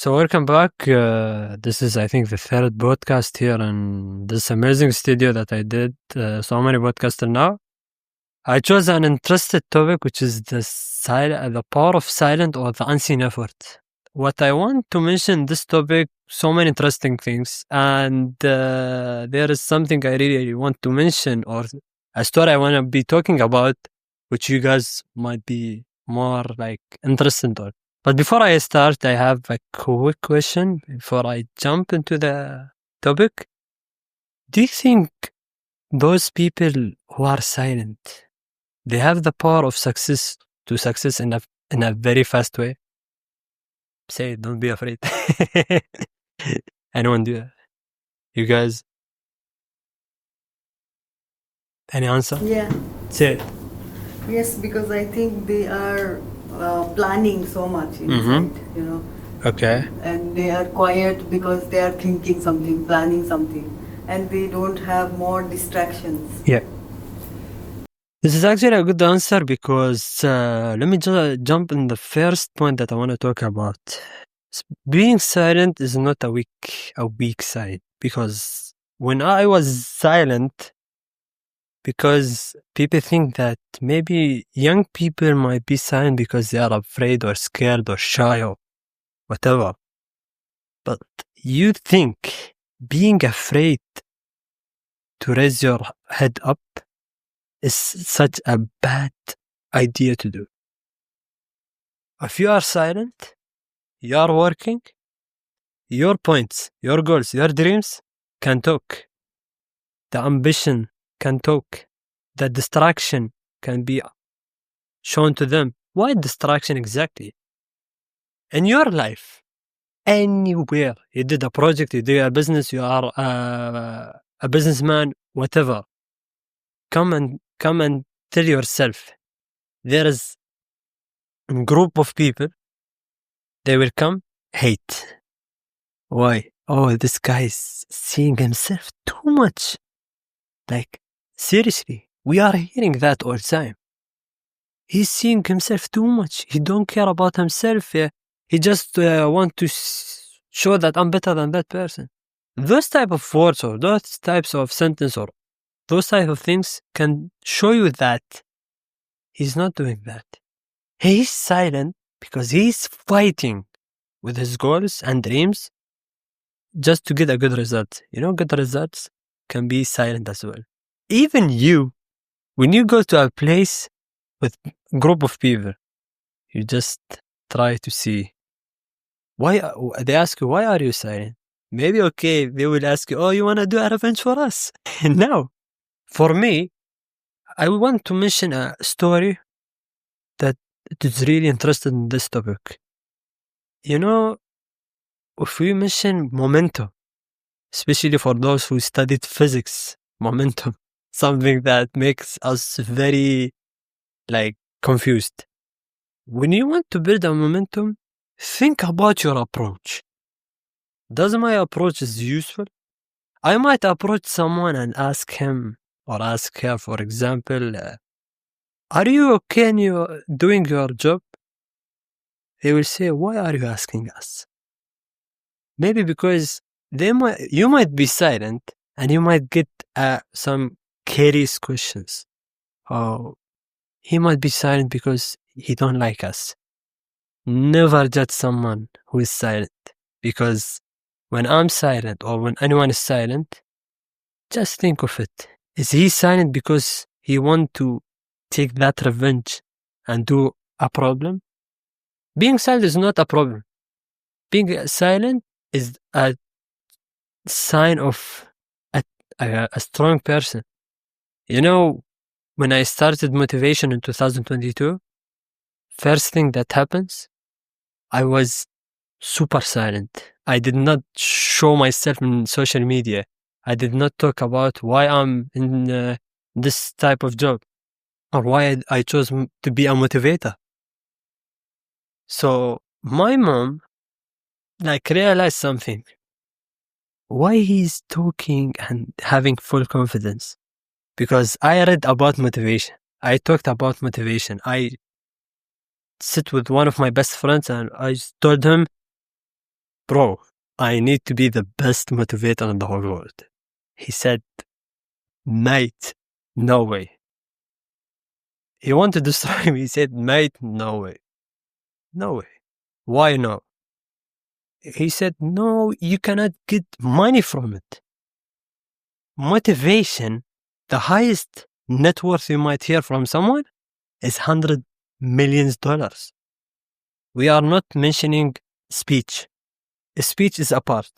So welcome back. This is, I think, the third podcast here in this amazing studio that I did so many podcasts till now. I chose an interested topic, which is the power of silent or the unseen effort. What I want to mention this topic, so many interesting things, and there is something I really want to mention, or a story I want to be talking about, which you guys might be more like interested in. But before I start, I have a quick question before I jump into the topic. Do you think those people who are silent, they have the power of success in a very fast way? Say it, don't be afraid. Anyone do that? You guys? Any answer? Yeah. Say it. Yes, because I think they are planning so much inside, Okay. and they are quiet because they are thinking something, planning something, and they don't have more distractions. Yeah. This is actually a good answer because let me just jump in the first point that I want to talk about. Being silent is not a weak side, because when I was silent, because people think that maybe young people might be silent because they are afraid or scared or shy or whatever. But you think being afraid to raise your head up is such a bad idea to do. If you are silent, you are working, your points, your goals, your dreams can talk. The ambition can talk. The distraction can be shown to them. Why distraction exactly? In your life, anywhere, you did a project, you do a business, you are a businessman, whatever. Come and tell yourself, there is a group of people, they will come, hate. Why? Oh, this guy is seeing himself too much. Like, seriously, we are hearing that all the time. He's seeing himself too much. He don't care about himself. He just want to show that I'm better than that person. Those type of words or those types of sentence or those type of things can show you that he's not doing that. He's silent because he's fighting with his goals and dreams just to get a good result. Good results can be silent as well. Even you, when you go to a place with a group of people, you just try to see why. They ask you, why are you silent? Maybe, okay, they will ask you, oh, you want to do a revenge for us? No. For me, I want to mention a story that is really interested in this topic. If we mention momentum, especially for those who studied physics, momentum, something that makes us very, confused. When you want to build a momentum, think about your approach. Does my approach is useful? I might approach someone and ask him or ask her, for example, are you okay in doing your job? They will say, why are you asking us? Maybe because you might be silent and you might get some curious questions. Oh, he might be silent because he don't like us. Never judge someone who is silent, because when I'm silent or when anyone is silent, just think of it. Is he silent because he want to take that revenge and do a problem? Being silent is not a problem. Being silent is a sign of a strong person. When I started Motivation in 2022, first thing that happens, I was super silent. I did not show myself in social media. I did not talk about why I'm in this type of job or why I chose to be a motivator. So my mom realized something. Why he's talking and having full confidence? Because I read about motivation. I talked about motivation. I sit with one of my best friends and I told him, bro, I need to be the best motivator in the whole world. He said, mate, no way. He wanted to destroy me. He said, mate, no way. No way. Why no? He said, no, you cannot get money from it. Motivation, the highest net worth you might hear from someone is $100 million. We are not mentioning speech. A speech is a part.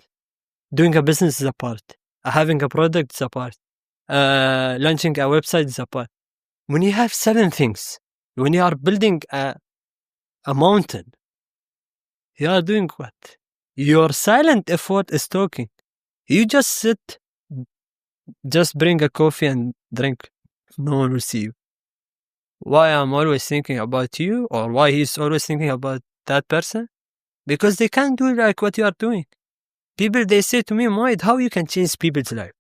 Doing a business is a part. Having a product is a part. Launching a website is a part. When you have 7 things, when you are building a mountain, you are doing what? Your silent effort is talking. You just sit, just bring a coffee and drink. No one will see you. Why I'm always thinking about you, or why he's always thinking about that person? Because they can't do like what you are doing. People, they say to me, Moed, how you can change people's life?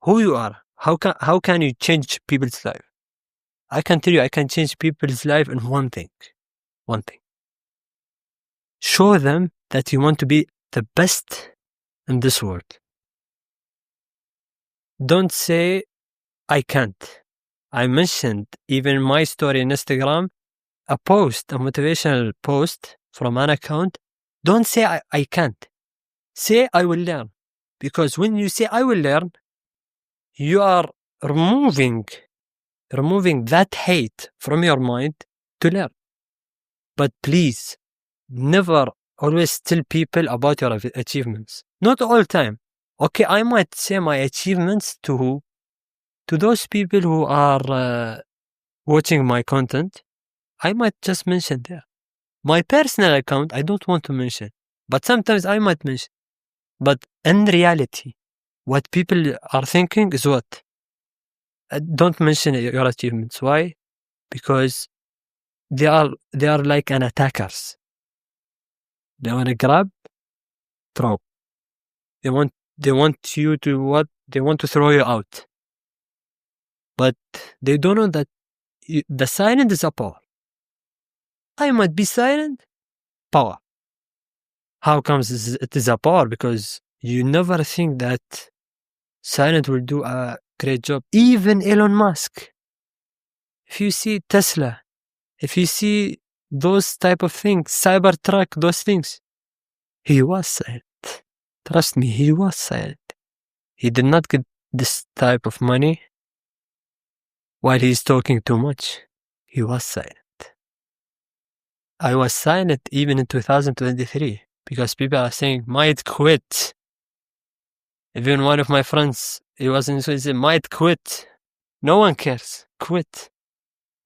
Who you are? How can you change people's life? I can tell you, I can change people's life in one thing. One thing. Show them that you want to be the best in this world. Don't say, I can't. I mentioned even in my story on Instagram, a motivational post from an account. Don't say, I can't. Say, I will learn. Because when you say, I will learn, you are removing that hate from your mind to learn. But please, never always tell people about your achievements. Not all the time. Okay, I might say my achievements to those people who are watching my content. I might just mention there. My personal account, I don't want to mention. But sometimes I might mention. But in reality, what people are thinking is what? Don't mention your achievements. Why? Because they are like an attackers. They want to grab, throw. They want you to what? They want to throw you out. But they don't know that the silent is a power. I might be silent, power. How comes it is a power? Because you never think that silent will do a great job. Even Elon Musk. If you see Tesla, if you see those type of things, Cybertruck, those things, he was silent. Trust me, he was silent. He did not get this type of money while he's talking too much. He was silent. I was silent even in 2023 because people are saying, might quit. Even one of my friends, he said, might quit. No one cares. Quit.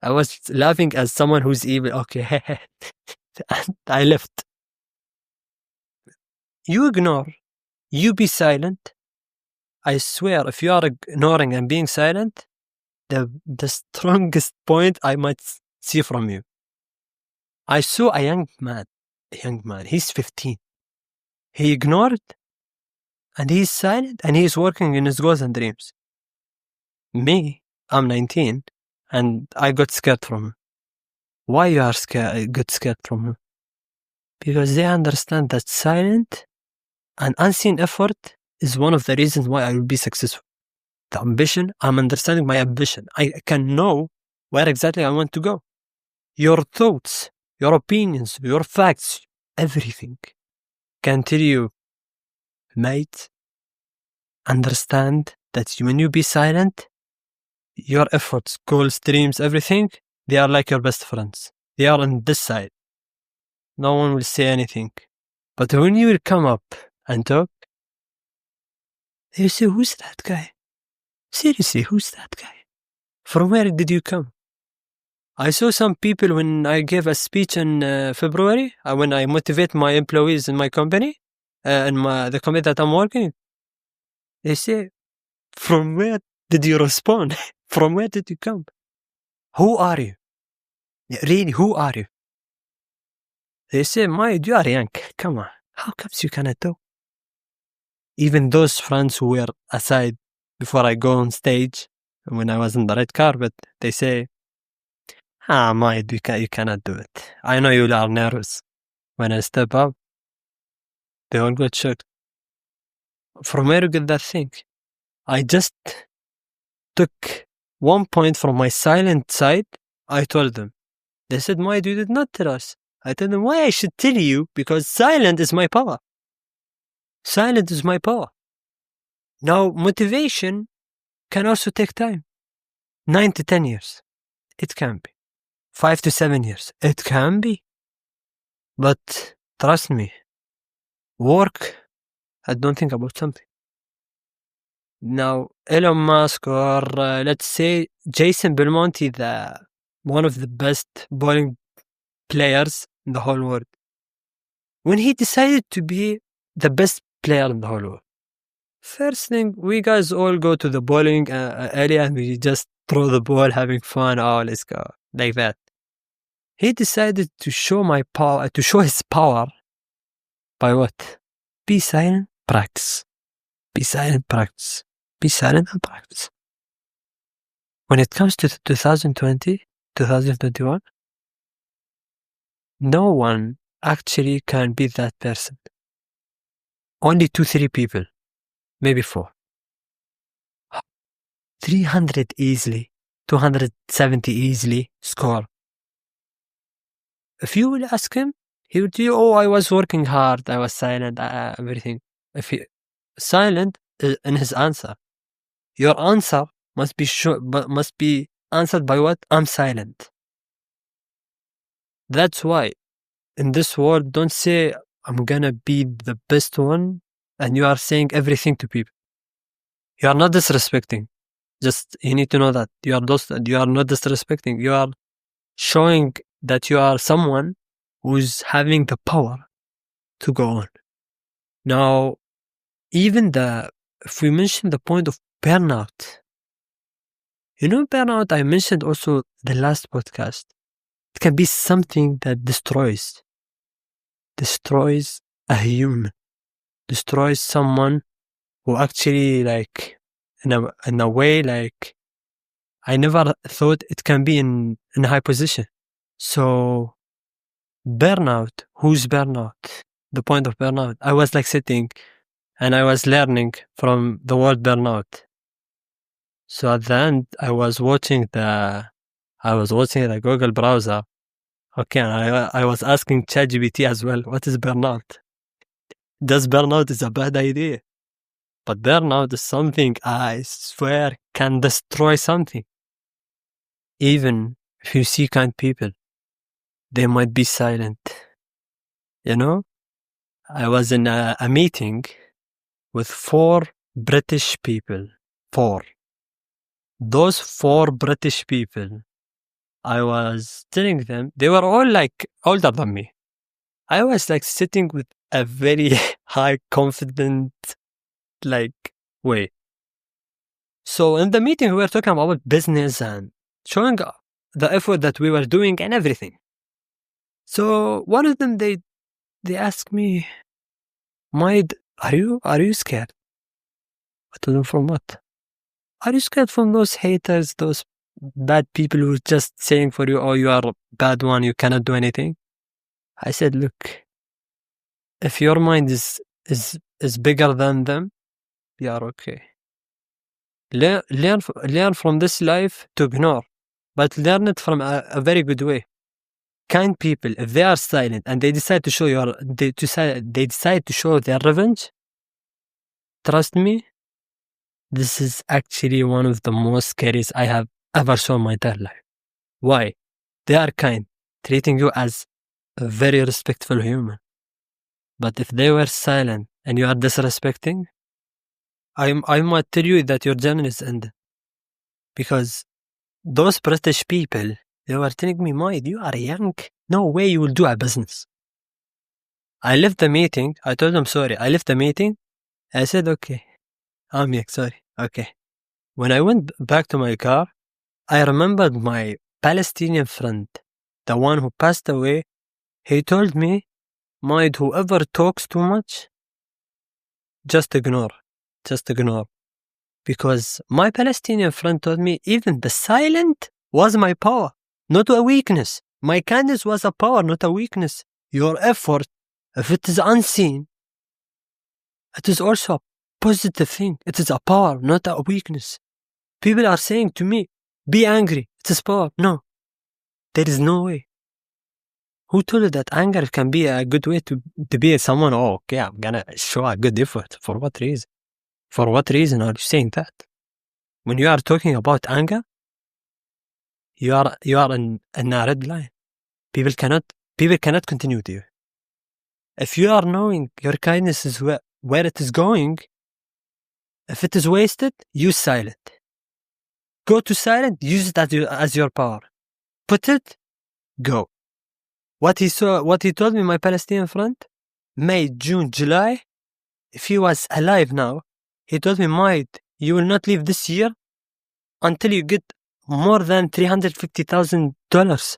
I was laughing as someone who's evil. Okay. And I left. You ignore. You be silent. I swear, if you are ignoring and being silent, the strongest point I might see from you. I saw a young man. He's 15. He ignored and he's silent and he's working in his goals and dreams. Me, I'm 19 and I got scared from him. Why you are got scared from him? Because they understand that silent and unseen effort is one of the reasons why I will be successful. The ambition, I'm understanding my ambition. I can know where exactly I want to go. Your thoughts, your opinions, your facts, everything can tell you, mate, understand that when you be silent, your efforts, goals, dreams, everything, they are like your best friends. They are on this side. No one will say anything. But when you will come up and talk, they say, who's that guy? Seriously, who's that guy? From where did you come? I saw some people when I gave a speech in February, when I motivate my employees in my company, in the company that I'm working, they say, from where did you respond? From where did you come? Who are you? Really, who are you? They say, Mayed, you are young. Come on. How comes you cannot talk? Even those friends who were aside before I go on stage, when I was in the red carpet, they say, Mayed, you cannot do it. I know you are nervous. When I step up, They all got shocked. From where you get that thing? I just took 1 point from my silent side. I told them. They said, why you did not tell us? I told them, why I should tell you? Because silent is my power. Silent is my power. Now, motivation can also take time. 9 to 10 years. It can be. 5 to 7 years. It can be. But trust me, work, I don't think about something. Now, Elon Musk or let's say Jason Belmonte, one of the best bowling players in the whole world. When he decided to be the best player in the whole world, first thing, we guys all go to the bowling area and we just throw the ball, having fun. Oh, let's go. Like that. He decided to show his power by what? Be silent, practice. Be silent, practice. Be silent and practice. When it comes to 2020, 2021, no one actually can be that person. Only 2-3 people, maybe 4. 300 easily, 270 easily score. If you will ask him, he would tell you, oh, I was working hard, I was silent, everything. If he silent in his answer, your answer must be answered by what? I'm silent. That's why in this world, don't say I'm gonna be the best one and you are saying everything to people. You are not disrespecting. Just you need to know that you are not disrespecting. You are showing that you are someone who's having the power to go on. Now, even if we mention the point of burnout, burnout, I mentioned also the last podcast. It can be something that destroys a human, destroys someone who actually, like, in a way, like, I never thought it can be in a high position. So, burnout, who's burnout? The point of burnout. I was like sitting and I was learning from the word burnout. So at the end, I was watching the Google browser. Okay, and I was asking ChatGPT as well, what is burnout? Does burnout is a bad idea? But burnout is something, I swear, can destroy something. Even if you see kind people, they might be silent. I was in a meeting with 4 British people. 4. Those 4 British people, I was telling them, they were all like older than me. I was like sitting with a very high confident way. So in the meeting, we were talking about business and showing the effort that we were doing and everything. So one of them, they asked me, Mayed, are you scared? I told them, from what? Are you scared from those haters, those bad people who are just saying for you, oh, you are a bad one, you cannot do anything? I said, look, if your mind is bigger than them, you are okay. Learn from this life to ignore, but learn it from a very good way. Kind people, if they are silent and they decide to show they decide to show their revenge, trust me, this is actually one of the most scariest I have ever saw in my entire life. Why? They are kind, treating you as a very respectful human. But if they were silent and you are disrespecting, I might tell you that your journey is ended. Because those British people, they were telling me, Mayed, you are young. No way you will do a business. I left the meeting. I told them, sorry. I left the meeting. I said, okay. I'm young, sorry. Okay. When I went back to my car, I remembered my Palestinian friend, the one who passed away. He told me, Mayed, whoever talks too much, just ignore. Just ignore. Because my Palestinian friend told me even the silent was my power, not a weakness. My kindness was a power, not a weakness. Your effort, if it is unseen, It is also a positive thing. It is a power, not a weakness. People are saying to me, be angry. It is power. No, there is no way. Who told you that anger can be a good way to be someone? Oh, okay, I'm gonna show a good effort. For what reason? For what reason are you saying that? When you are talking about anger, you are in a red line. People cannot continue with you. If you are knowing your kindness is where it is going, if it is wasted, use silent. Go to silent, use it as your power. Put it, go. What he told me, my Palestinian friend, May, June, July, if he was alive now, he told me, Mayed, you will not leave this year until you get more than $350,000.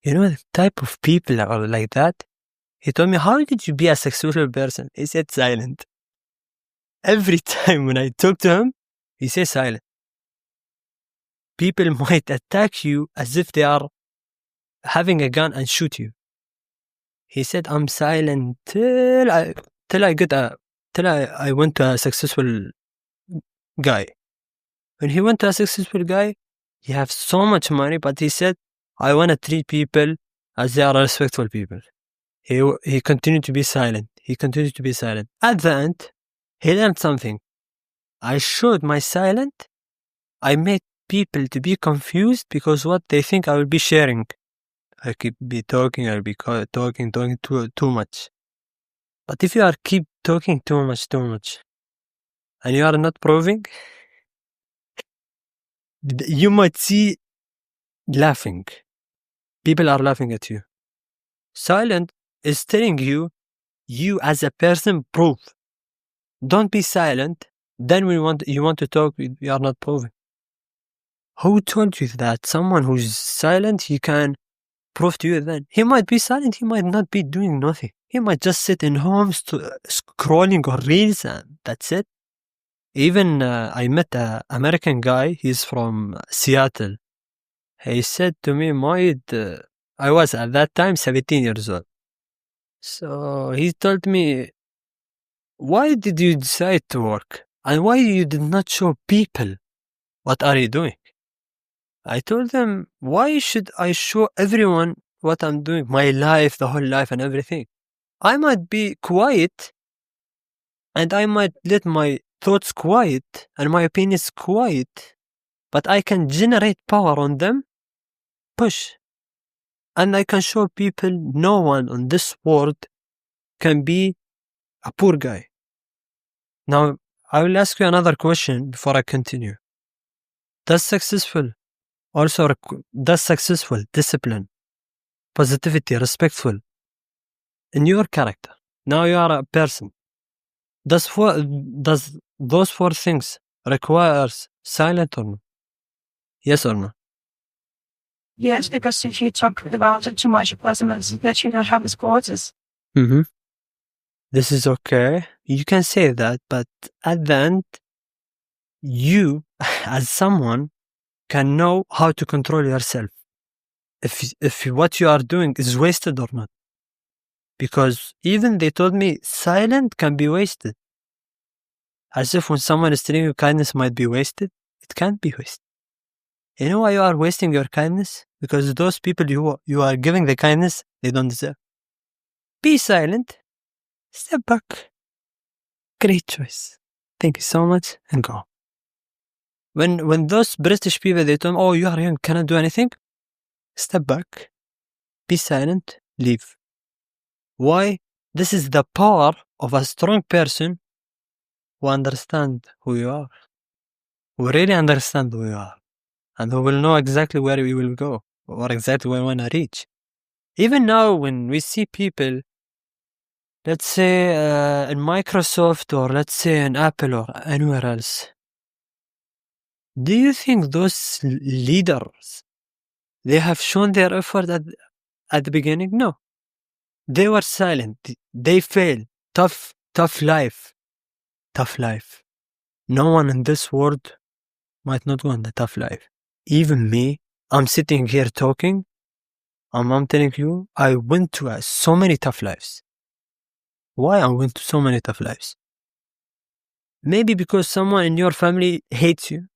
You know the type of people are like that? He told me, how did you be a successful person? He said silent. Every time when I talk to him, he says silent. People might attack you as if they are having a gun and shoot you. He said, I'm silent till I went to a successful guy. When he went to a successful guy, he has so much money, but he said, I want to treat people as they are respectful people. He continued to be silent. He continued to be silent. At the end, he learned something. I showed my silent. I made people to be confused because what they think I will be sharing. I keep be talking, I'll be talking too much. But if you are keep talking too much, and you are not proving, you might see laughing. People are laughing at you. Silent is telling you as a person prove. Don't be silent. Then you want to talk, you are not proving. Who told you that someone who's silent, he can prove to you then? He might be silent, he might not be doing nothing. He might just sit in home scrolling or reels and that's it. Even I met an American guy, he's from Seattle. He said to me, Mayed, I was at that time 17 years old. So he told me, why did you decide to work? And why you did not show people what are you doing? I told them, why should I show everyone what I'm doing? My life, the whole life and everything. I might be quiet and I might let my thoughts quiet and my opinions quiet, but I can generate power on them, push. And I can show people no one on this world can be a poor guy. Now, I will ask you another question before I continue. Does successful, discipline, positivity, respectful in your character? Now you are a person. Does those four things requires silent or no? Yes or no? Yes, because if you talk about it too much, that you don't have its causes. Mm-hmm. This is okay. You can say that, but at the end, you, as someone, can know how to control yourself. If what you are doing is wasted or not. Because even they told me silent can be wasted. As if when someone is telling you kindness might be wasted, it can't be wasted. You know why you are wasting your kindness? Because those people you are giving the kindness, they don't deserve. Be silent. Step back. Great choice. Thank you so much and go. When those British people, they told me, oh, you are young, cannot do anything. Step back. Be silent. Leave. Why? This is the power of a strong person who understand who you are. Who really understand who you are. And who will know exactly where we will go. Or exactly where we want to reach. Even now when we see people, let's say in Microsoft or let's say in Apple or anywhere else, do you think those leaders, they have shown their effort at the beginning? No. They were silent. They failed. Tough life. Tough life. No one in this world might not go on the tough life. Even me, I'm sitting here talking, I'm telling you, I went to so many tough lives. Why I went to so many tough lives? Maybe because someone in your family hates you.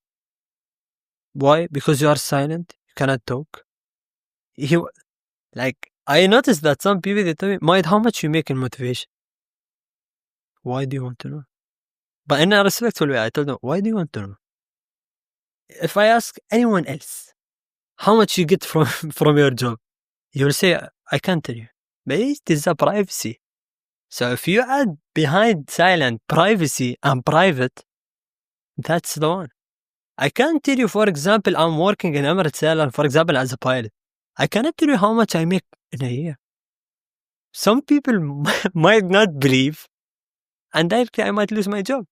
Why? Because you are silent. You cannot talk. You, like, I noticed that some people, they tell me, Mayed, how much you make in motivation? Why do you want to know? But in a respectful way, I told them, why do you want to know? If I ask anyone else, how much you get from, from your job? You will say, I can't tell you. But it is a privacy. So if you add behind silent privacy and private, that's the one. I can't tell you, for example, I'm working in Emirates Airlines, for example, as a pilot. I cannot tell you how much I make in a year. Some people might not believe, and directly I might lose my job.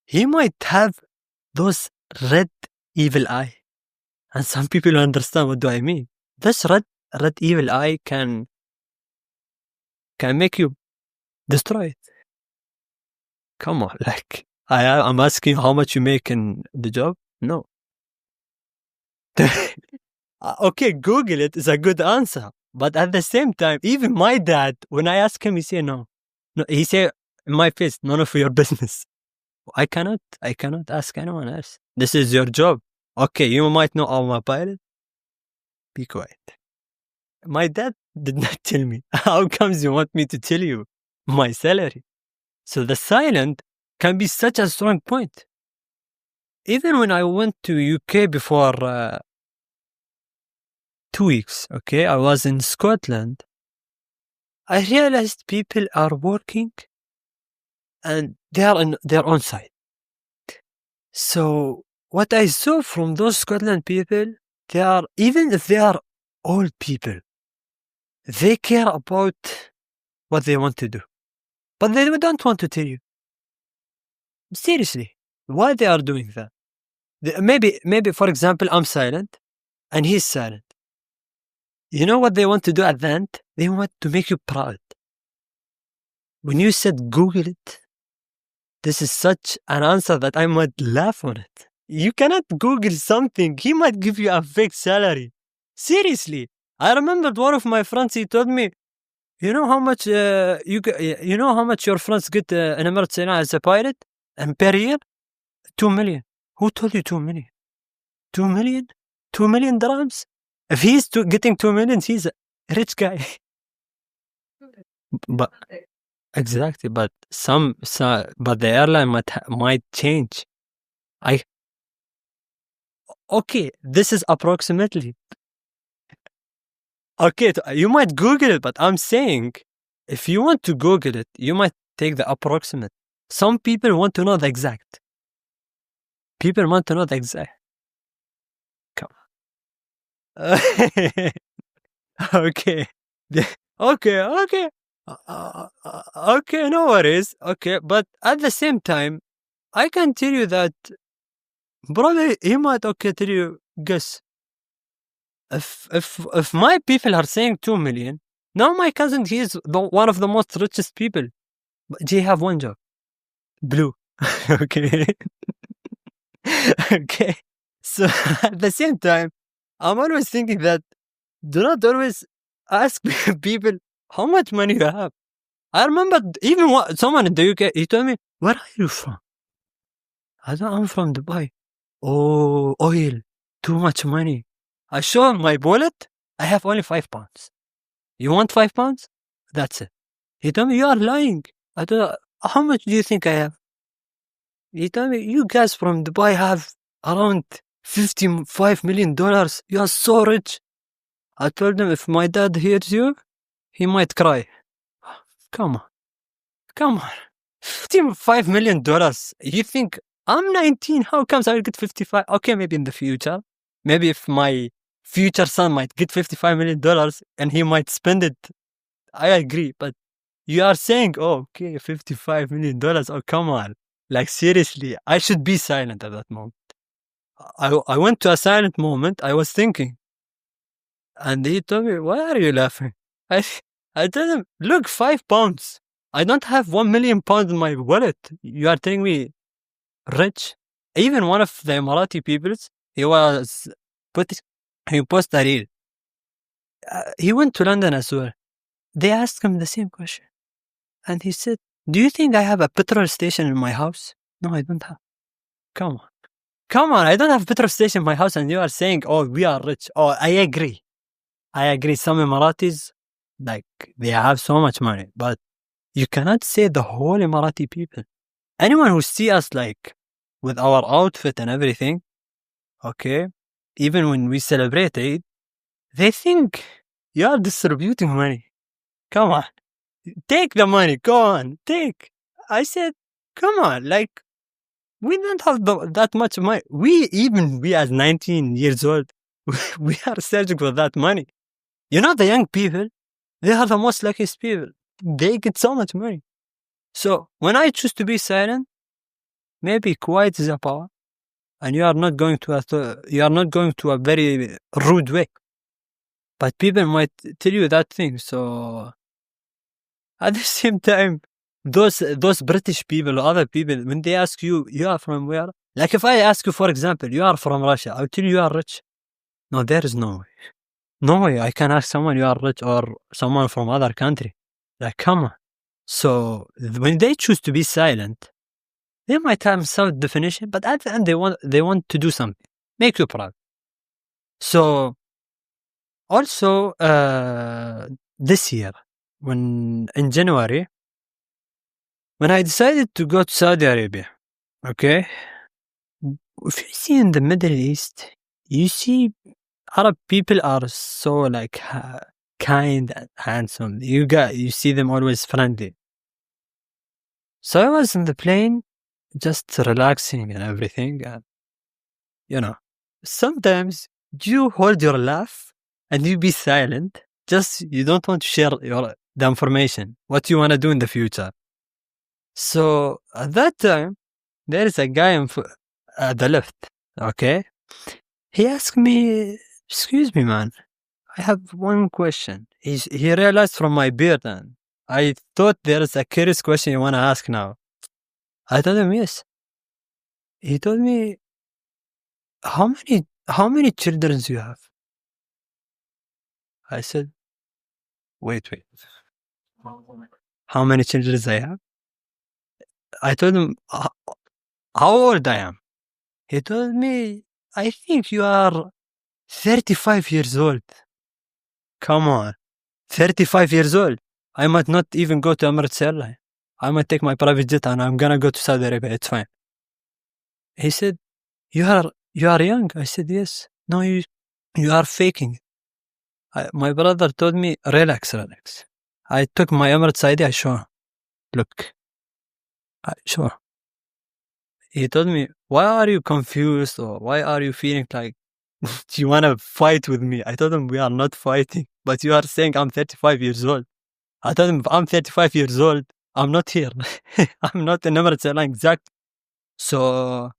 He might have those red evil eye. And some people understand what do I mean. This red evil eye can make you destroy it. Come on, like I'm asking how much you make in the job? No. Okay, Google it is a good answer. But at the same time, even my dad, when I ask him, he say no. No, he say in my face, none of your business. I cannot ask anyone else. This is your job. Okay, you might know I'm a pilot. Be quiet. My dad did not tell me. How comes you want me to tell you my salary? So the silent can be such a strong point. Even when I went to UK before 2 weeks, okay, I was in Scotland. I realized people are working and they are on their own side. So what I saw from those Scotland people, they are, even if they are old people, they care about what they want to do. But they don't want to tell you. Seriously, why they are doing that? Maybe for example, I'm silent and he's silent. You know what they want to do at the end? They want to make you proud. When you said Google it, this is such an answer that I might laugh on it. You cannot Google something. He might give you a fake salary. Seriously. I remembered one of my friends, he told me, you know how much you know how much your friends get in Emirates as a pilot? And per year? 2 million. Who told you 2 million? 2 million? 2 million dirhams? If he's getting 2 million, he's a rich guy. But exactly, but but the airline might change. Okay, this is approximately. Okay, you might Google it, but I'm saying, if you want to Google it, you might take the approximate. Some people want to know the exact. People want to know the exact. Come on. Okay. Okay. Okay, no worries. Okay, but at the same time, I can tell you that probably he might tell you, guess. If my people are saying 2 million, now my cousin, he is one of the most richest people. But they have one job. Blue. Okay. Okay. So at the same time, I'm always thinking that do not always ask people how much money you have. I remember even someone in the UK, he told me, where are you from? I'm from Dubai. Oh, oil. Too much money. I show him my wallet. I have only £5. You want £5? That's it. He told me, you are lying. I told him, how much do you think I have? He told me, you guys from Dubai have around $55 million. You are so rich. I told him, if my dad hears you, he might cry. Come on. $55 million. You think I'm 19? How comes I will get 55? Okay, maybe in the future. Maybe if my future son might get $55 million and he might spend it, I agree. But you are saying, oh, okay, $55 million. Oh, come on. Like, seriously, I should be silent at that moment. I went to a silent moment. I was thinking. And he told me, why are you laughing? I told him, look, £5. I don't have 1 million pounds in my wallet. You are telling me rich? Even one of the Emirati peoples, he posted a reel. He went to London as well. They asked him the same question. And he said, do you think I have a petrol station in my house? No, I don't have. Come on. Come on, I don't have petrol station in my house and you are saying, oh, we are rich. Oh, I agree. I agree. Some Emiratis, like, they have so much money. But you cannot say the whole Emirati people. Anyone who see us, like, with our outfit and everything, okay, even when we celebrate it, they think you are distributing money. Come on. Take the money. Go on. Take. I said, come on. Like, we don't have that much money. We as 19 years old, we are searching for that money. You know, the young people, they are the most luckiest people. They get so much money. So when I choose to be silent, maybe quiet is a power, and you are not going to a very rude way. But people might tell you that thing. So at the same time, those British people or other people, when they ask you, you are from where? Like if I ask you, for example, you are from Russia, I'll tell you are rich. No, there is no way. No way I can ask someone you are rich or someone from other country. Like, come on. So when they choose to be silent, they might have some definition, but at the end they want to do something, make you proud. So also this year, when in January, when I decided to go to Saudi Arabia, okay, if you see in the Middle East, you see Arab people are so like kind and handsome. You see them always friendly. So I was in the plane, just relaxing and everything, and you know, sometimes you hold your laugh and you be silent. Just you don't want to share the information, what you want to do in the future. So at that time, there is a guy at the left. Okay, he asked me, "Excuse me, man, I have one question." He realized from my beard, and I thought there is a curious question you want to ask now. I told him yes. He told me, how many children do you have? I said, wait. How many children I have? I told him how old I am. He told me, I think you are 35 years old. Come on, 35 years old. I might not even go to Emirates Airline. I might take my private jet and I'm gonna go to Saudi Arabia. It's fine. He said, you are young. I said, yes. No, you are faking. My brother told me, relax. I took my Emirates ID. I show him. Look. Sure. He told me, why are you confused or why are you feeling like you want to fight with me? I told him, we are not fighting, but you are saying I'm 35 years old. I told him, if I'm 35 years old, I'm not here. I'm not in Emirates Airline exact. So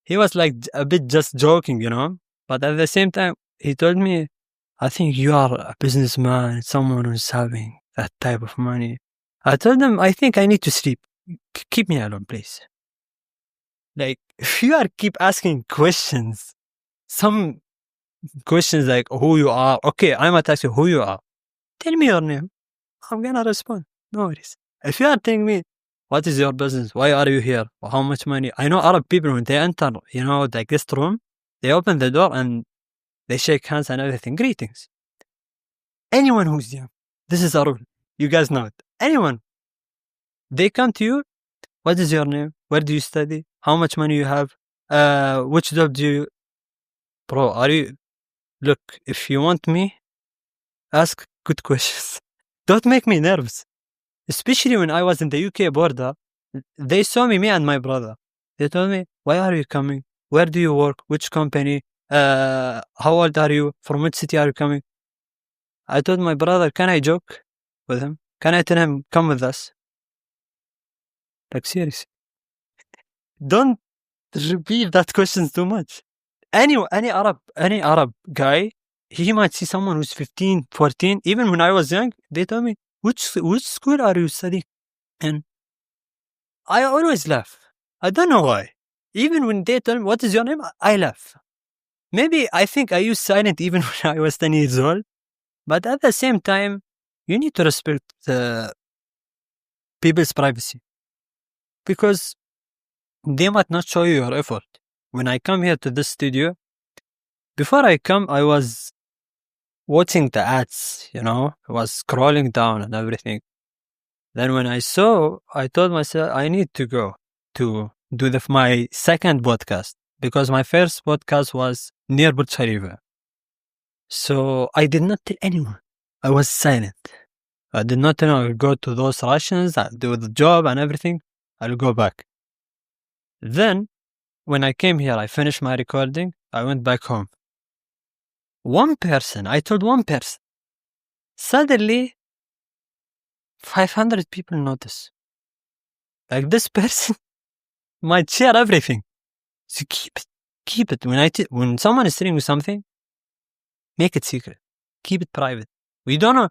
he was like a bit just joking, you know, but at the same time, he told me, I think you are a businessman, someone who's having that type of money. I told him, I think I need to sleep. Keep me alone, please. Like, if you keep asking questions, some questions like who you are, okay, I might ask you who you are. Tell me your name. I'm gonna respond. No worries. If you are telling me, what is your business? Why are you here? How much money? I know Arab people, when they enter, you know, the guest room, they open the door and they shake hands and everything. Greetings. Anyone who's young, this is a rule. You guys know it. Anyone, they come to you. What is your name? Where do you study? How much money you have? Which job do you... Bro, look, if you want me, ask good questions. Don't make me nervous. Especially when I was in the UK border, they saw me and my brother. They told me, why are you coming? Where do you work? Which company? How old are you? From which city are you coming? I told my brother, can I joke with him? Can I tell him, come with us? Like, seriously. Don't repeat that question too much. Any Arab guy, he might see someone who's 15, 14. Even when I was young, they told me, which school are you studying? And I always laugh. I don't know why. Even when they tell me, what is your name? I laugh. Maybe I think I used silent even when I was 10 years old. But at the same time, you need to respect people's privacy. Because they might not show you your effort. When I come here to this studio, before I come, I was watching the ads, I was scrolling down and everything. Then when I saw, I told myself, I need to go to do my second podcast because my first podcast was near Burj Khalifa. So I did not tell anyone. I was silent. I did not tell I will go to those Russians, I'll do the job and everything. I'll go back. Then, when I came here, I finished my recording. I went back home. I told one person. Suddenly, 500 people notice. Like this person might share everything. So keep it. When someone is telling you something, make it secret. Keep it private. We don't know.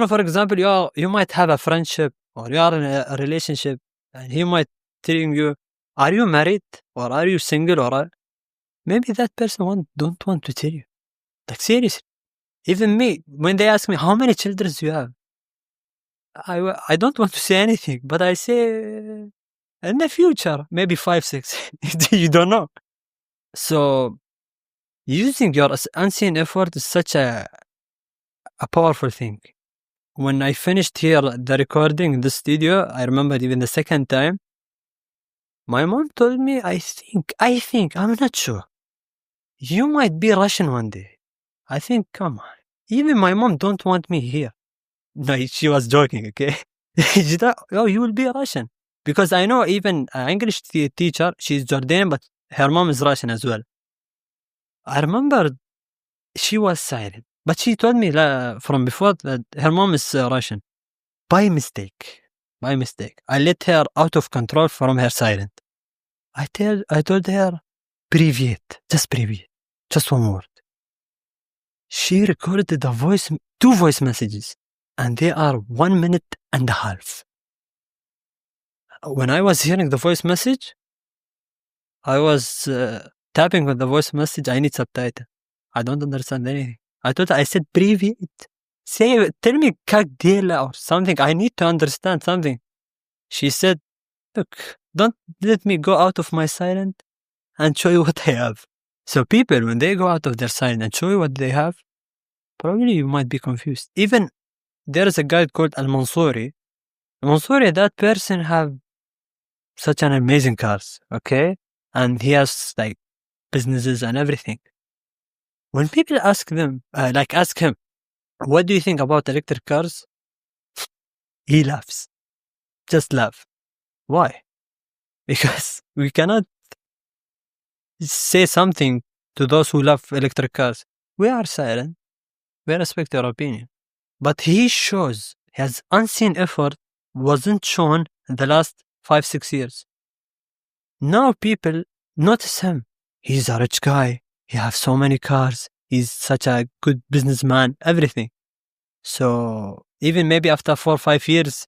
For example, you might have a friendship or you are in a relationship, and he might telling you, "Are you married or are you single?" Or maybe that person don't want to tell you. Like seriously, even me, when they ask me how many children do you have, I don't want to say anything, but I say in the future maybe 5, 6. You don't know. So using your unseen effort is such a powerful thing. When I finished here the recording in the studio, I remember even the second time, my mom told me, I think, I'm not sure. You might be Russian one day. I think, come on. Even my mom don't want me here. No, she was joking, okay? She thought, you will be Russian. Because I know even an English teacher, she's Jordanian, but her mom is Russian as well. I remember she was silent. But she told me from before that her mom is Russian. By mistake. I let her out of control from her silence. I told her, Привет. Just Привет. Just one word. She recorded two voice messages, and they are 1.5 minutes. When I was hearing the voice message, I was tapping on the voice message. I need subtitle. I don't understand anything. I said, Привет. Tell me как дела or something. I need to understand something. She said, look, don't let me go out of my silence and show you what I have. So people, when they go out of their silence and show you what they have, probably you might be confused. Even there is a guy called Al-Mansouri. Al-Mansouri, that person have such an amazing cars, okay? And he has like businesses and everything. When people ask him, what do you think about electric cars? He laughs. Just laugh. Why? Because we cannot say something to those who love electric cars. We are silent. We respect your opinion. But he shows his unseen effort wasn't shown in the last 5, 6 years. Now people notice him. He's a rich guy. He has so many cars. He's such a good businessman, everything. So even maybe after 4 or 5 years,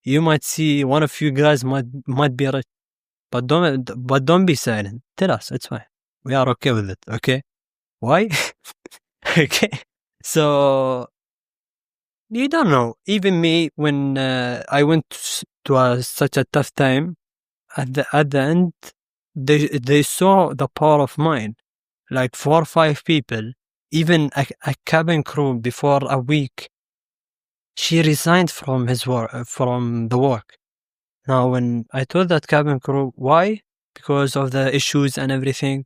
you might see one of you guys might be rich. But don't be silent. Tell us, it's fine. We are okay with it, okay? Why? Okay. So you don't know. Even me, when I went to such a tough time, at the end, they saw the power of mine. Like 4 or 5 people, even a cabin crew before a week, she resigned from the work. Now, when I told that cabin crew, why? Because of the issues and everything.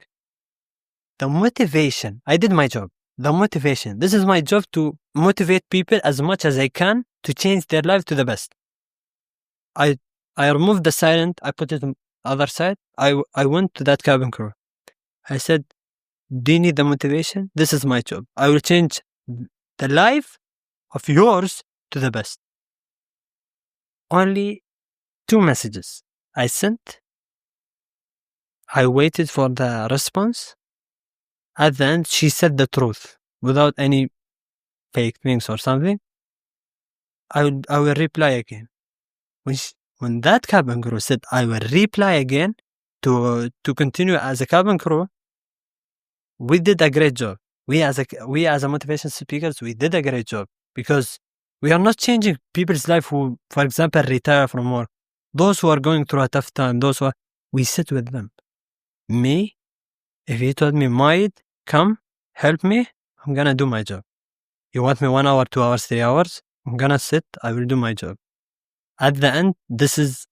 The motivation, I did my job. The motivation, this is my job to motivate people as much as I can to change their life to the best. I removed the silent, I put it on the other side. I went to that cabin crew. I said, do you need the motivation? This is my job. I will change the life of yours to the best. Only 2 messages I sent. I waited for the response. At the end, she said the truth without any fake things or something. I will reply again. When that cabin crew said I will reply again to continue as a cabin crew, we did a great job. We as a motivation speakers, we did a great job because We are not changing people's life who, for example, retire from work. Those who are going through a tough time, we sit with them. Me, if you told me, Mayed, come, help me, I'm gonna do my job. You want me 1 hour, 2 hours, 3 hours? I'm gonna sit, I will do my job. At the end, this is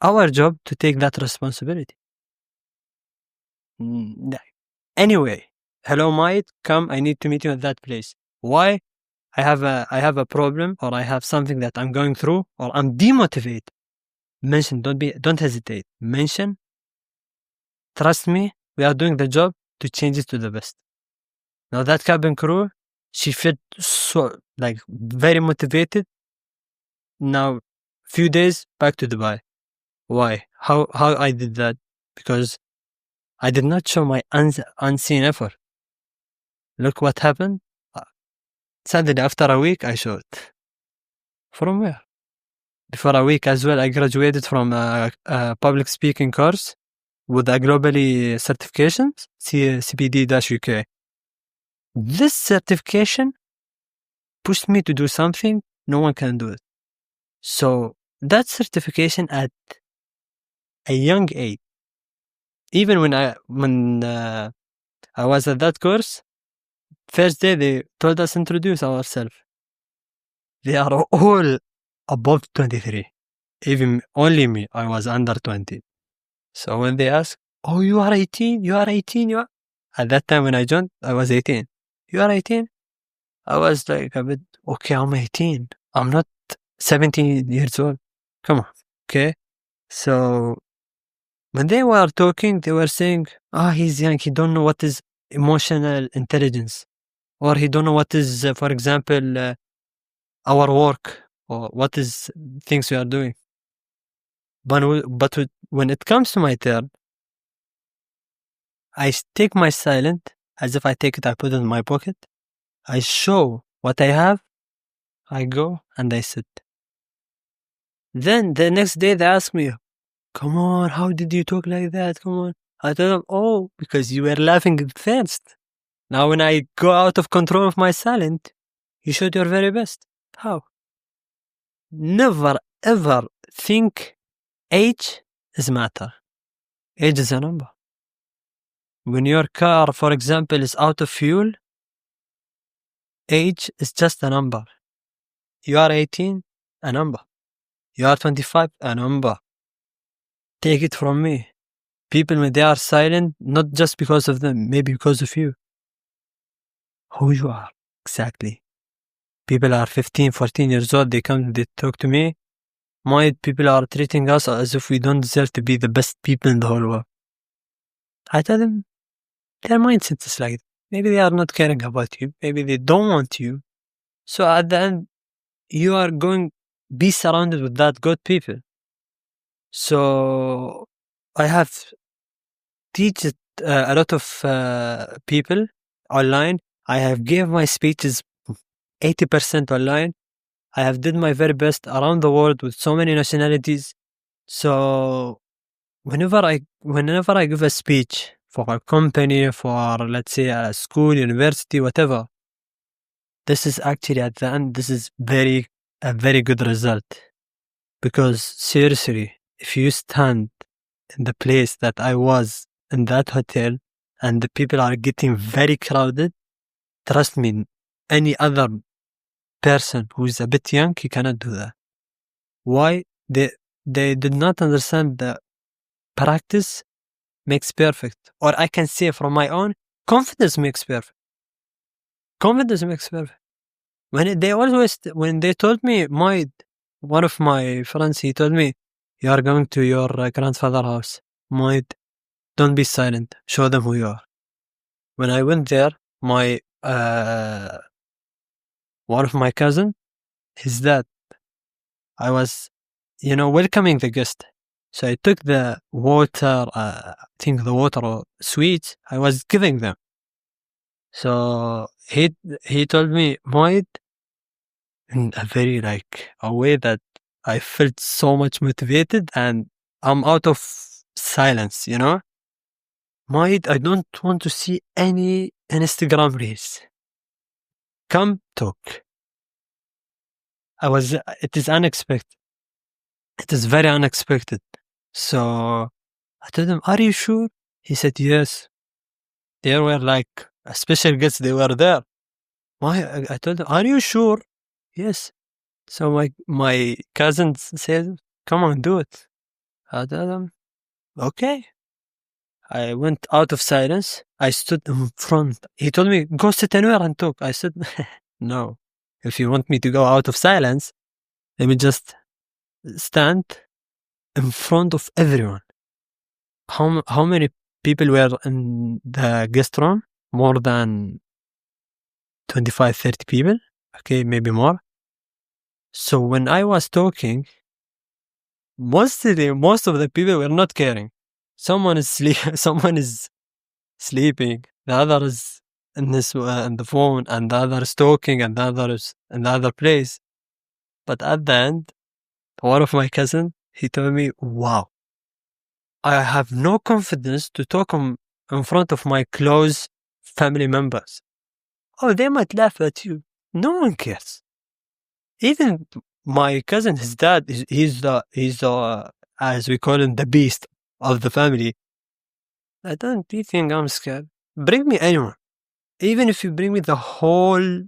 our job to take that responsibility. Anyway, hello, Mayed, come, I need to meet you at that place. Why? I have a problem, or I have something that I'm going through, or I'm demotivated. Mention, don't hesitate. Mention, trust me, we are doing the job to change it to the best. Now that cabin crew, she felt so very motivated. Now, few days back to Dubai. Why? How I did that? Because I did not show my unseen effort. Look what happened. Suddenly, after a week, I showed. From where? Before a week as well, I graduated from a public speaking course with a globally certification, CPD-UK. This certification pushed me to do something no one can do it. So that certification at a young age, even when I was at that course, first day they told us introduce ourselves. They are all above 23. Even only me, I was under 20. So when they ask, oh, you are 18, you are 18, you are... At that time when I joined, I was 18. You are 18? I was like a bit, okay, I'm 18. I'm not 17 years old. Come on, okay? So when they were talking, they were saying, he's young, he don't know what is emotional intelligence. Or he don't know what is, for example, our work, or what is things we are doing. But when it comes to my turn, I take my silent, as if I take it, I put it in my pocket. I show what I have. I go and I sit. Then the next day they ask me, come on, how did you talk like that? Come on. I tell them, oh, because you were laughing at first. Now when I go out of control of my silent, you showed your very best. How? Never ever think age is matter. Age is a number. When your car, for example, is out of fuel, age is just a number. You are 18, a number. You are 25, a number. Take it from me. People, when they are silent, not just because of them, maybe because of you. Who you are, exactly. People are 15, 14 years old, they come, they talk to me. My people are treating us as if we don't deserve to be the best people in the whole world. I tell them, their mindset is like that. Maybe they are not caring about you. Maybe they don't want you. So at the end, you are going be surrounded with that good people. So I have teach a lot of people online. I have gave my speeches 80% online. I have did my very best around the world with so many nationalities. So whenever I give a speech for a company, for let's say a school, university, whatever, this is actually at the end, this is a very good result. Because seriously, if you stand in the place that I was in that hotel and the people are getting very crowded, trust me, any other person who is a bit young, he cannot do that. Why? They did not understand that practice makes perfect. Or I can say from my own, confidence makes perfect. Confidence makes perfect. When they told me, one of my friends, he told me, you are going to your grandfather's house. Don't be silent. Show them who you are. When I went there, one of my cousin, his dad, I was, welcoming the guest. So I took the water, I think the water or sweets, I was giving them. So he told me, Moid, in a very a way that I felt so much motivated and I'm out of silence, Moid, I don't want to see any Instagram reels. Come talk. It is unexpected. It is very unexpected. So I told him, are you sure? He said, yes. There were like a special guests, they were there. I told him, are you sure? Yes. So my cousin said, come on, do it. I told him, okay. I went out of silence. I stood in front. He told me, go sit anywhere and talk. I said, no. If you want me to go out of silence, let me just stand in front of everyone. How many people were in the guest room? More than 25, 30 people. Okay, maybe more. So when I was talking, most of the people were not caring. Someone is someone is sleeping, the other is in the phone, and the other is talking, and the other is in the other place. But at the end, one of my cousin, he told me, wow, I have no confidence to talk in front of my close family members. Oh, they might laugh at you. No one cares. Even my cousin, his dad, he's the as we call him, the beast of the family. I don't think I'm scared. Bring me anyone. Even if you bring me the whole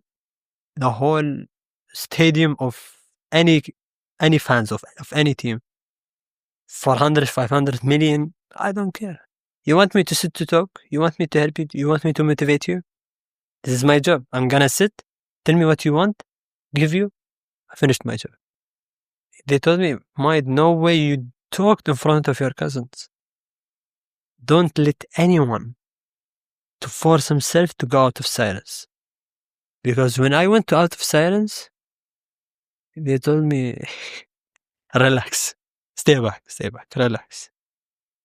stadium of any fans of any team, 400, 500 million, I don't care. You want me to sit to talk? You want me to help you? You want me to motivate you? This is my job. I'm gonna sit, tell me what you want, give you, I finished my job. They told me, Mayed, no way you talked in front of your cousins. Don't let anyone to force himself to go out of silence. Because when I went out of silence, they told me, relax, stay back, relax.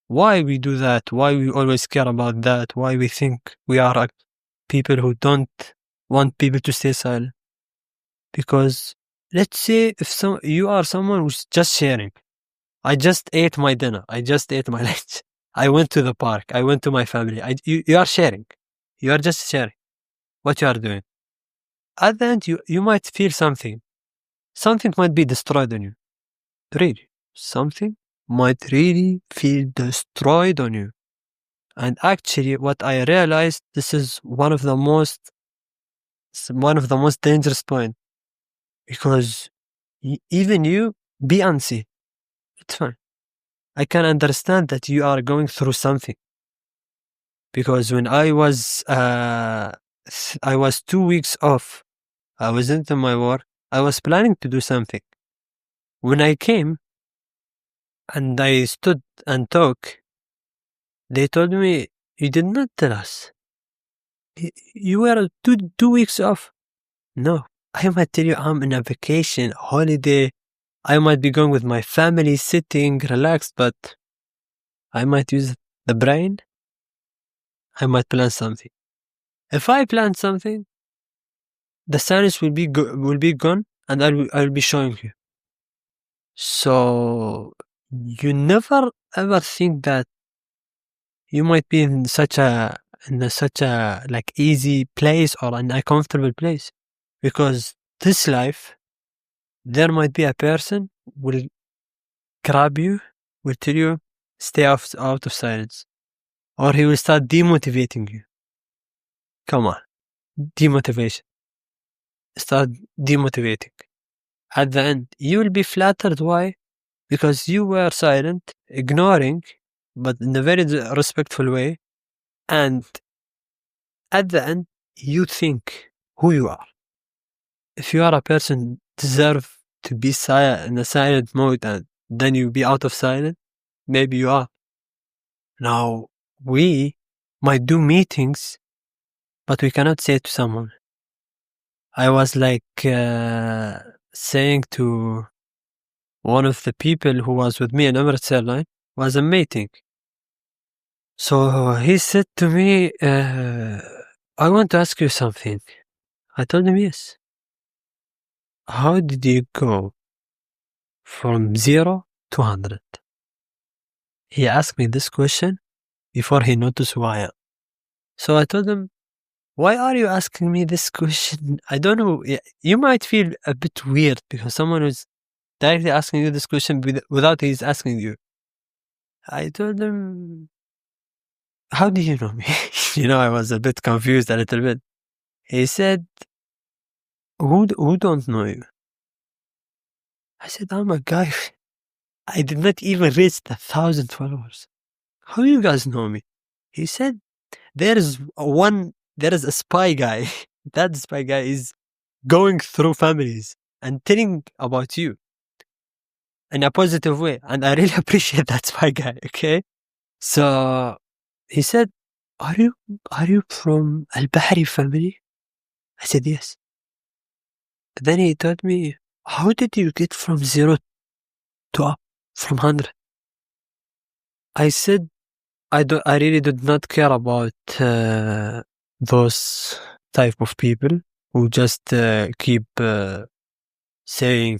Why we do that? Why we always care about that? Why we think we are people who don't want people to stay silent? Because let's say if you are someone who's just sharing. I just ate my dinner. I just ate my lunch. I went to the park. I went to my family. You are sharing. You are just sharing what you are doing. At the end, you might feel something. Something might be destroyed on you. Really. Something might really feel destroyed on you. And actually, what I realized, this is one of the most dangerous points. Because even you, be unseen. It's fine. I can understand that you are going through something. Because when I was 2 weeks off, I was into my work, I was planning to do something. When I came and I stood and talked, they told me, you did not tell us. You were 2 weeks off. No, I might tell you I'm in a vacation, holiday. I might be going with my family, sitting, relaxed, but I might use the brain. I might plan something. If I plan something, the silence will be gone, and I'll be showing you. So you never ever think that you might be in such a like easy place or an uncomfortable place, because this life, there might be a person will grab you, will tell you stay out of silence, or he will start demotivating you. Come on, demotivation. Start demotivating. At the end, you will be flattered. Why? Because you were silent, ignoring, but in a very respectful way. And at the end, you think who you are. If you are a person deserve to be in a silent mode and then you be out of silence, maybe you are. Now, we might do meetings, but we cannot say it to someone. I was like saying to one of the people who was with me in Emirates Airline, was a meeting. So he said to me, I want to ask you something. I told him yes. How did you go from 0 to 100? He asked me this question before he noticed who I am. So I told him, why are you asking me this question? I don't know. You might feel a bit weird because someone who's directly asking you this question without he's asking you. I told him, how do you know me? I was a bit confused a little bit. He said, who don't know you? I said, I'm a guy. I did not even reach 1,000 followers. How you guys know me? He said, there is a spy guy. That spy guy is going through families and telling about you in a positive way. And I really appreciate that spy guy, okay? So he said, are you from Albahri family? I said, yes. Then he told me, how did you get from 0 to up from 100? I said, I really did not care about those type of people who just keep saying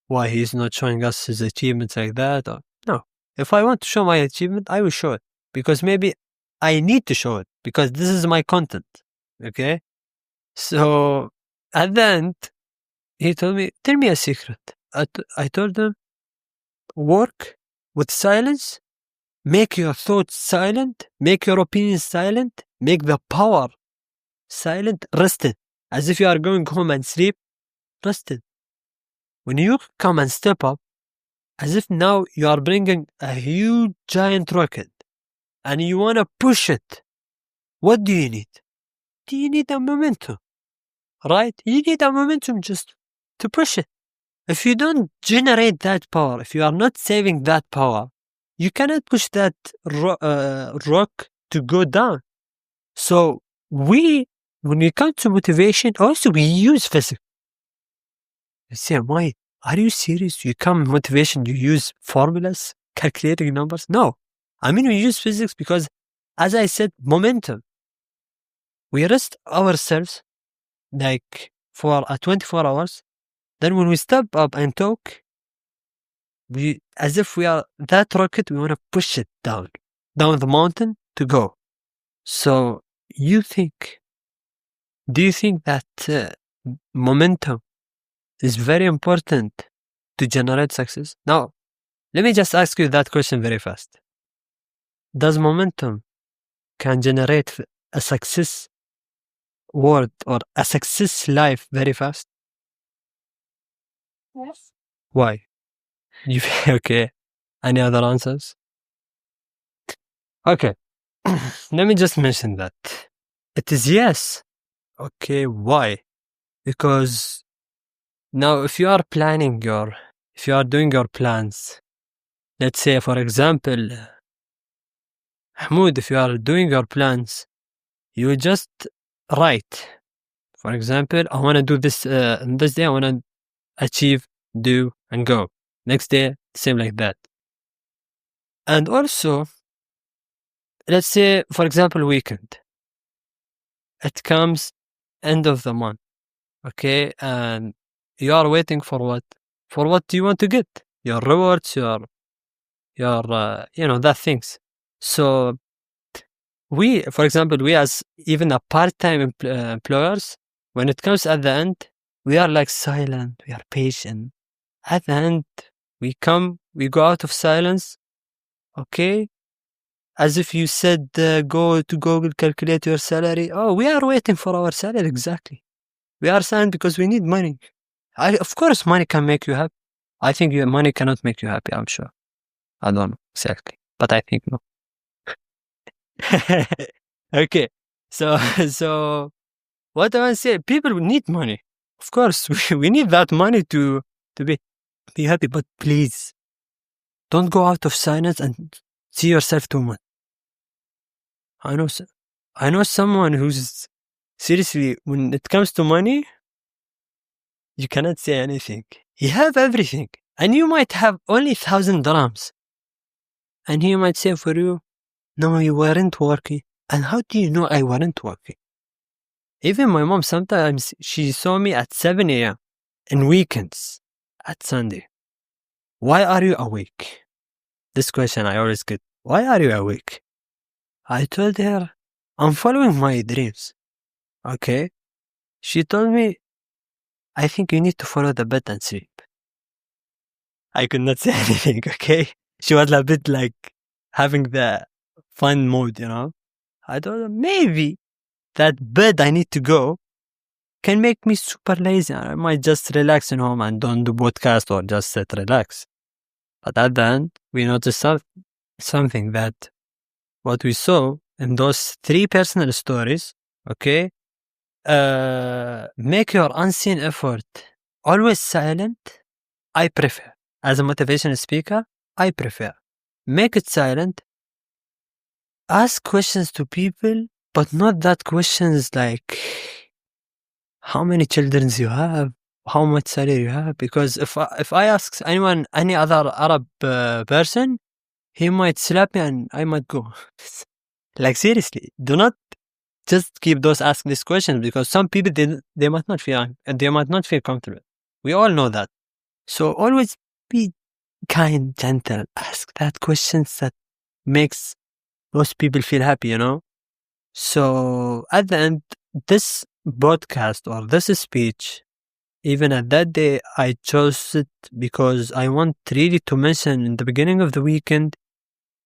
why he's not showing us his achievements like that. No, if I want to show my achievement, I will show it because maybe I need to show it because this is my content. Okay, so at the end, he told me, "Tell me a secret." I told him, "Work with silence." Make your thoughts silent, make your opinions silent, make the power silent, rested. As if you are going home and sleep, rested. When you come and step up, as if now you are bringing a huge giant rocket and you want to push it, what do you need? Do you need a momentum? Right? You need a momentum just to push it. If you don't generate that power, if you are not saving that power, you cannot push that rock to go down. So when we come to motivation, also we use physics. I say, why? Are you serious? You come motivation, you use formulas, calculating numbers? No. I mean, we use physics because, as I said, momentum. We rest ourselves like for 24 hours. Then when we step up and talk, as if we are that rocket, we want to push it down the mountain to go. So do you think that momentum is very important to generate success? Now, let me just ask you that question very fast. Does momentum can generate a success world or a success life very fast? Yes. Why? Okay. Any other answers? Okay. Let me just mention that. It is yes. Okay, why? Because now if you are doing your plans, let's say for example, Hamoud, if you are doing your plans, you just write. For example, I want to do this on this day, I want to achieve, do, and go. Next day, same like that. And also, let's say, for example, weekend. It comes end of the month, okay? And you are waiting for what? For what do you want to get? Your rewards, your that things. So for example, we as even a part-time employers, when it comes at the end, we are like silent, we are patient. At the end, we go out of silence, okay? As if you said, go to Google, calculate your salary. Oh, we are waiting for our salary, exactly. We are silent because we need money. Of course, money can make you happy. I think money cannot make you happy, I'm sure. I don't know exactly, but I think no. Okay, so what I want to say, people need money. Of course, we need that money to be happy, but please don't go out of silence and see yourself too much. I know someone who's seriously, when it comes to money, you cannot say anything. You have everything, and you might have only 1,000 dirhams, and he might say for you, no, you weren't working. And how do you know I weren't working? Even my mom, sometimes she saw me at 7 a.m. in weekends at Sunday. Why are you awake? This question I always get. Why are you awake? I told her, I'm following my dreams. Okay. She told me, I think you need to follow the bed and sleep. I could not say anything, okay? She was a bit like having the fun mood, you know? I told her, maybe that bed I need to go can make me super lazy. I might just relax in home and don't do podcast or just sit relax. But at the end, we noticed something that what we saw in those 3 personal stories, okay? Make your unseen effort always silent. I prefer. As a motivational speaker, I prefer. Make it silent. Ask questions to people, but not that questions like how many children you have, how much salary you have. Because if I ask anyone, any other Arab person, he might slap me and I might go. Like seriously, do not just keep ask these questions because some people they might not feel comfortable. We all know that. So always be kind, gentle. Ask that questions that makes most people feel happy, you know? So at the end, this podcast or this speech, even at that day, I chose it because I want really to mention in the beginning of the weekend,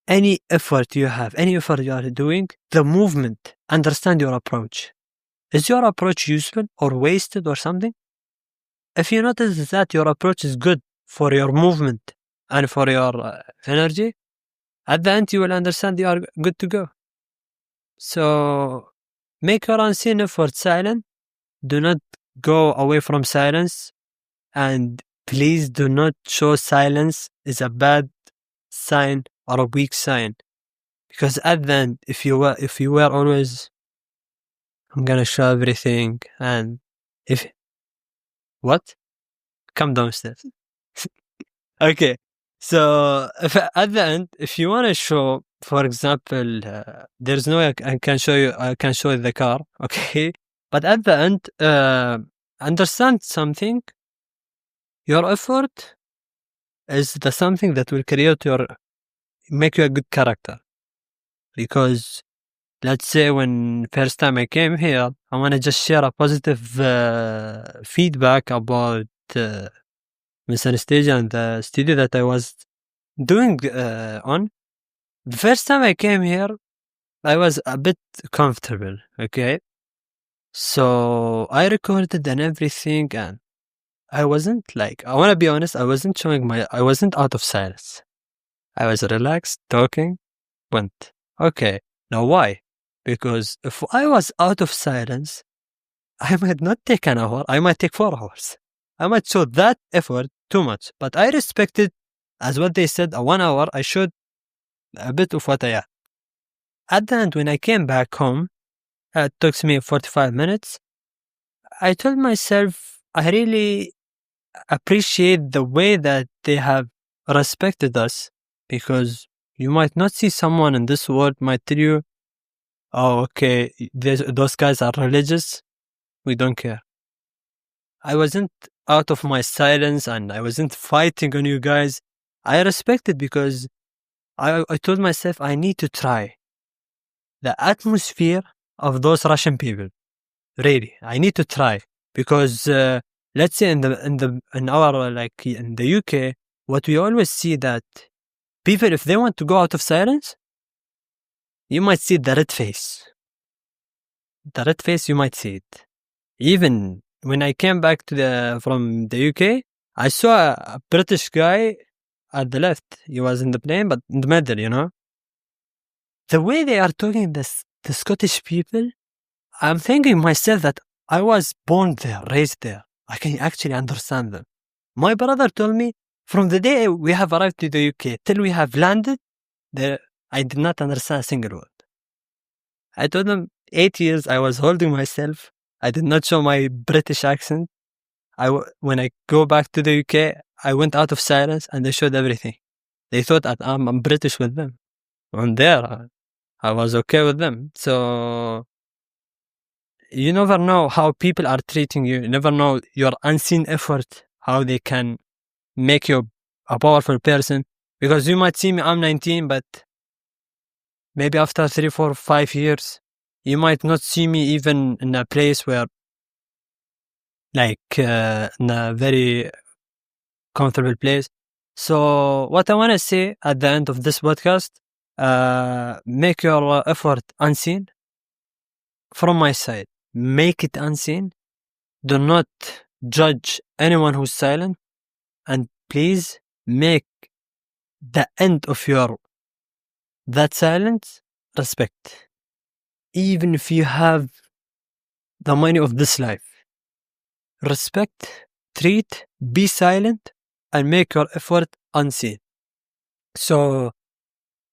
any effort you have, any effort you are doing, the movement, understand your approach. Is your approach useful or wasted or something? If you notice that your approach is good for your movement and for your energy, at the end you will understand you are good to go. So make your unseen effort silent. Do not go away from silence. And please do not show silence is a bad sign or a weak sign. Because at the end, if you were always, I'm gonna show everything, and if what? Come downstairs. Okay. So if at the end, if you want to show, for example, there's no way I can show you. I can show you the car. Okay. But at the end, understand something. Your effort is the something that will make you a good character. Because let's say when first time I came here, I want to just share a positive feedback about Miss Anastasia and the studio that I was doing on. The first time I came here, I was a bit comfortable, okay? So I recorded and everything, and I wasn't like, I want to be honest, I wasn't out of silence. I was relaxed, talking, went. Okay, now why? Because if I was out of silence, I might not take an hour, I might take 4 hours. I might show that effort too much, but I respected, as what they said, a 1 hour, I showed a bit of what I had. At the end, when I came back home, it took me 45 minutes. I told myself, I really appreciate the way that they have respected us, because you might not see someone in this world might tell you, oh, okay, those guys are religious. We don't care. I wasn't out of my silence and I wasn't fighting on you guys. I respected because I told myself I need to try the atmosphere of those Russian people. Really, I need to try because let's say in our like in the UK, what we always see that people, if they want to go out of silence, you might see the red face. The red face, you might see it. Even when I came back from the UK, I saw a British guy at the left. He was in the plane, but in the middle, you know. The way they are talking, the Scottish people, I'm thinking myself that I was born there, raised there. I can actually understand them. My brother told me from the day we have arrived to the UK till we have landed, there I did not understand a single word. I told them 8 years I was holding myself. I did not show my British accent. When I go back to the UK, I went out of silence and they showed everything. They thought that I'm British with them. On there, I was okay with them. So you never know how people are treating you. You never know your unseen effort, how they can make you a powerful person. Because you might see me, I'm 19, but maybe after 3, 4, 5 years, You might not see me even in a place where, like, in a very comfortable place. So what I want to say at the end of this podcast, make your effort unseen from my side. Make it unseen. Do not judge anyone who's silent. And please make the end of your that silence respect. Even if you have the money of this life, respect, treat, be silent, and make your effort unseen. So,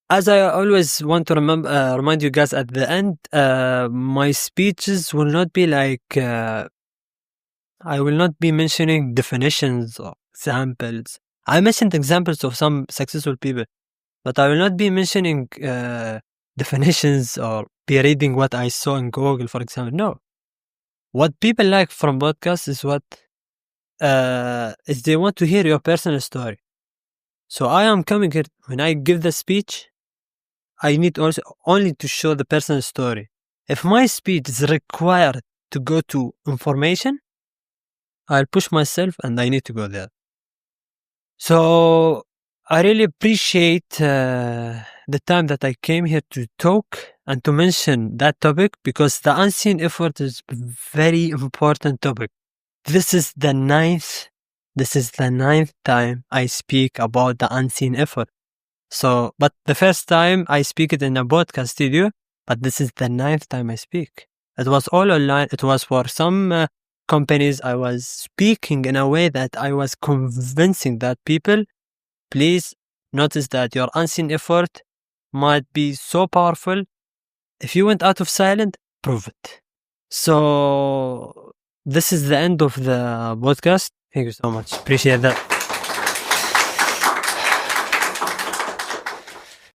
as I always want to remind you guys at the end, my speeches will not be like, I will not be mentioning definitions or examples. I mentioned examples of some successful people, but I will not be mentioning definitions or be reading what I saw in Google, for example. No. What people like from podcasts is what is they want to hear your personal story. So I am coming here when I give the speech. I need also only to show the personal story. If my speech is required to go to information, I'll push myself and I need to go there. So I really appreciate the time that I came here to talk and to mention that topic, because the unseen effort is a very important topic. This is the ninth time I speak about the unseen effort. So, but the first time I speak it in a podcast studio, but this is the ninth time I speak. It was all online. It was for some companies. I was speaking in a way that I was convincing that people, please notice that your unseen effort might be so powerful. If you went out of silent, prove it. So this is the end of the podcast. Thank you so much. Appreciate that.